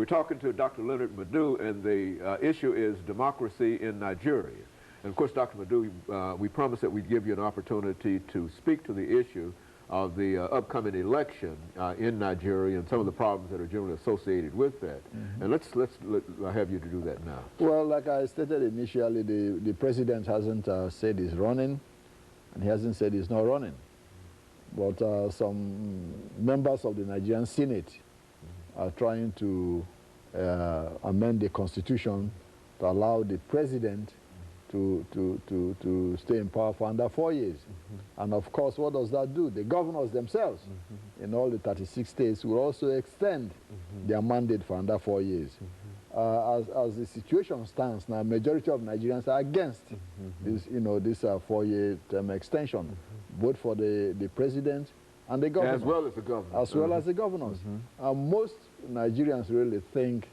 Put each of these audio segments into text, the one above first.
We're talking to Dr. LMadu, and the issue is democracy in Nigeria. And of course, Dr. LMadu, we promised that we'd give you an opportunity to speak to the issue of the upcoming election in Nigeria and some of the problems that are generally associated with that. And let's have you to do that now. Well, like I stated initially, the president hasn't said he's running, and he hasn't said he's not running. But some members of the Nigerian Senate are trying to amend the constitution to allow the president to stay in power for under 4 years. And of course, what does that do? The governors themselves in all the 36 states will also extend their mandate for under 4 years. As the situation stands now, majority of Nigerians are against this, this 4-year term extension, both for the president and the governor. As well as the governor. As well as the governors. Most Nigerians really think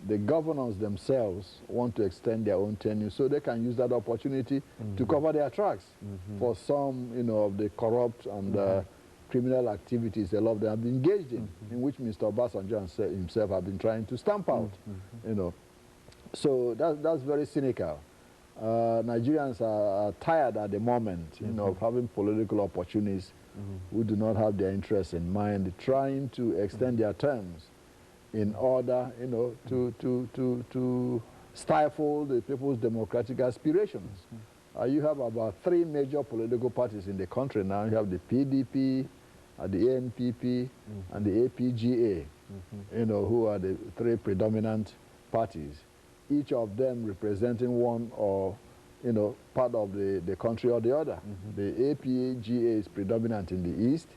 the governors themselves want to extend their own tenure so they can use that opportunity to cover their tracks for some, of the corrupt and criminal activities a lot of them have been engaged in which Mr. Obasanjo himself have been trying to stamp out, So that's very cynical. Nigerians are tired at the moment, of having political opportunists who do not have their interests in mind, trying to extend their terms in order, to stifle the people's democratic aspirations. You have about 3 major political parties in the country now. You have the PDP, the ANPP, and the APGA, who are the 3 predominant parties, each of them representing one or, part of the country or the other. The APGA is predominant in the east,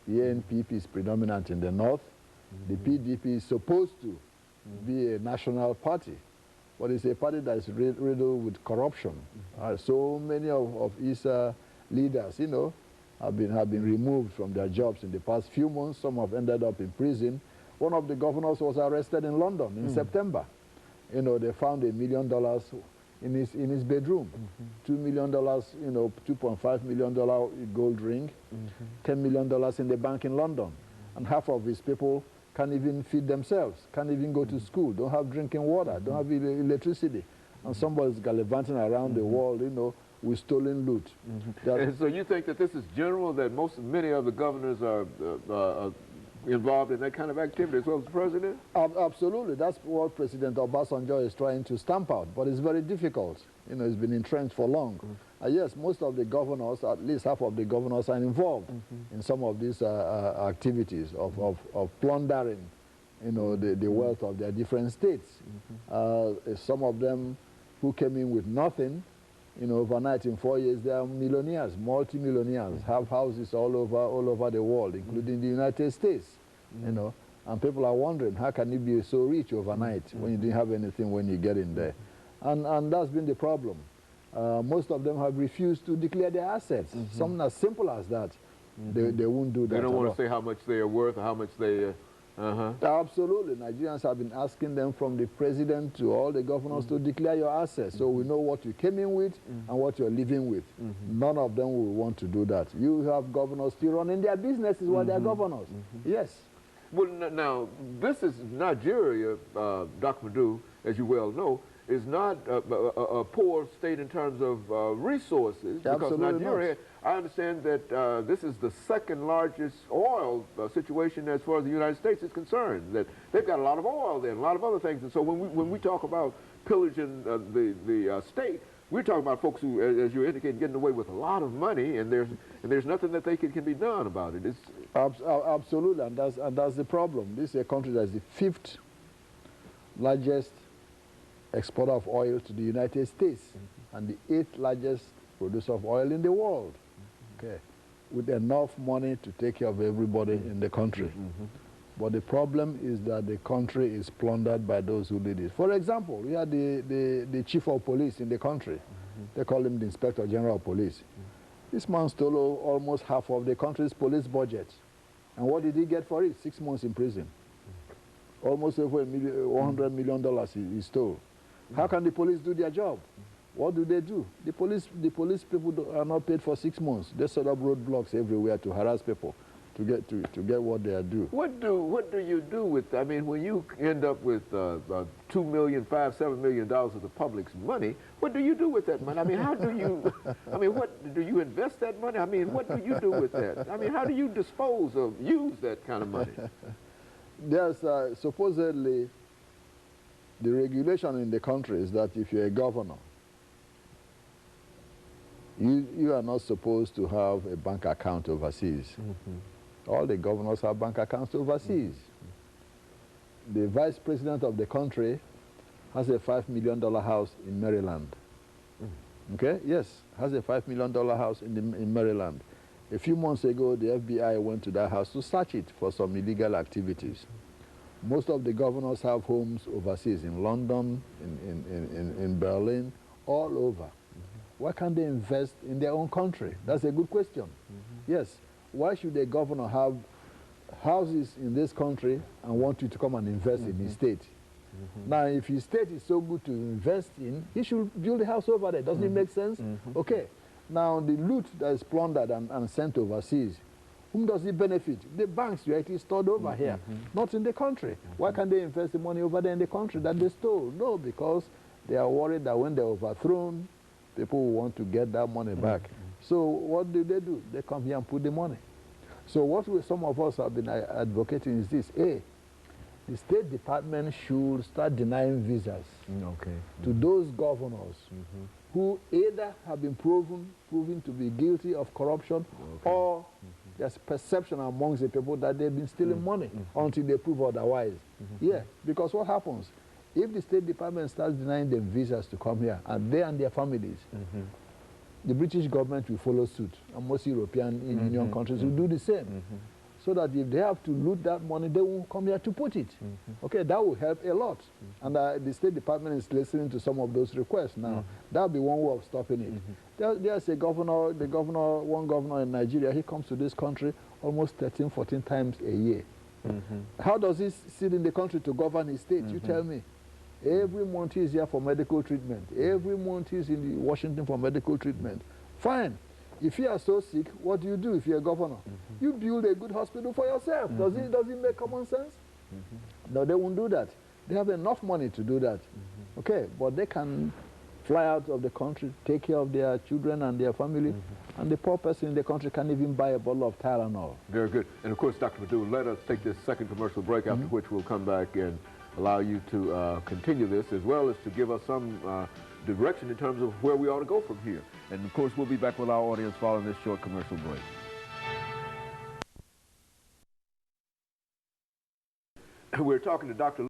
the ANPP is predominant in the north, the PDP is supposed to be a national party, but it's a party that is riddled with corruption. So many of its leaders, have been removed from their jobs in the past few months. Some have ended up in prison. One of the governors was arrested in London in September. They found $1 million in his bedroom, $2 million, $2.5 million gold ring, $10 million in the bank in London, and half of his people can't even feed themselves, can't even go to school, don't have drinking water, don't have electricity, and somebody's gallivanting around the world, with stolen loot. And so you think that this is general, that many of the governors are involved in that kind of activity as well as the president? Absolutely. That's what President Obasanjo is trying to stamp out, but it's very difficult. It's been entrenched for long. Yes, most of the governors, at least half of the governors, are involved in some of these activities of plundering, the wealth of their different states. Some of them who came in with nothing, overnight in 4 years, they are millionaires, multi-millionaires, have houses all over the world, including the United States, and people are wondering, how can you be so rich overnight when you didn't have anything when you get in there? And that's been the problem. Most of them have refused to declare their assets. Something as simple as that, they won't do that. They don't want to say how much they are worth or how much they... Absolutely. Nigerians have been asking them, from the president to all the governors, to declare your assets so we know what you came in with and what you're living with. None of them will want to do that. You have governors still running their businesses while they're governors. Yes. Well, now, this is Nigeria, Dr. LMadu, as you well know, is not a poor state in terms of resources. Because Nigeria, I understand that this is the second largest oil situation as far as the United States is concerned. That they've got a lot of oil there and a lot of other things. And so when we talk about pillaging the state, we're talking about folks who, as you indicated, getting away with a lot of money, and there's nothing that can be done about it. Absolutely, and that's the problem. This is a country that's the 5th largest exporter of oil to the United States and the 8th largest producer of oil in the world, with enough money to take care of everybody in the country. But the problem is that the country is plundered by those who did it. For example, we had the chief of police in the country. They call him the Inspector General of Police. This man stole almost half of the country's police budget. And what did he get for it? 6 months in prison. Almost over $100 million he stole. How can the police do their job? What do? The police people are not paid for 6 months. They set up roadblocks everywhere to harass people, get what they are due. What do you do with, I mean, when you end up with $2 million, $7 million of the public's money, what do you do with that money? I mean, how do you, I mean, what, do you invest that money? I mean, what do you do with that? I mean, how do you dispose of, use that kind of money? There's supposedly the regulation in the country is that if you're a governor, you are not supposed to have a bank account overseas. All the governors have bank accounts overseas. The vice president of the country has a $5 million house in Maryland. Okay? Yes, has a $5 million house in Maryland. A few months ago, the FBI went to that house to search it for some illegal activities. Most of the governors have homes overseas, in London, in Berlin, all over. Why can't they invest in their own country? That's a good question. Yes. Why should a governor have houses in this country and want you to come and invest in his state? Now, if his state is so good to invest in, he should build a house over there. Doesn't it make sense? Okay. Now, the loot that is plundered and sent overseas, whom does it benefit? The banks directly stored over here, not in the country. Why can't they invest the money over there in the country that they stole? No, because they are worried that when they're overthrown, people will want to get that money back. So what do? They come here and put the money. So what some of us have been advocating is this. A, the State Department should start denying visas to those governors who either have been proven to be guilty of corruption or there's perception amongst the people that they've been stealing money until they prove otherwise. Yeah, because what happens? If the State Department starts denying them visas to come here, and they and their families, the British government will follow suit, and most European Union countries will do the same. So that if they have to loot that money, they won't come here to put it. Okay, that will help a lot. And the State Department is listening to some of those requests now. That will be one way of stopping it. There's a governor, one governor in Nigeria, he comes to this country almost 13, 14 times a year. How does he sit in the country to govern his state? You tell me. Every month he's here for medical treatment. Every month he's in Washington for medical treatment. Fine. If you are so sick, what do you do if you're a governor? You build a good hospital for yourself. Does it make common sense? No, they won't do that. They have enough money to do that. Okay, but they can fly out of the country, take care of their children and their family, and the poor person in the country can't even buy a bottle of Tylenol. Very good. And of course, Dr. LMadu, let us take this second commercial break, after which we'll come back and allow you to continue this, as well as to give us some direction in terms of where we ought to go from here. And of course, we'll be back with our audience following this short commercial break. We're talking to Dr.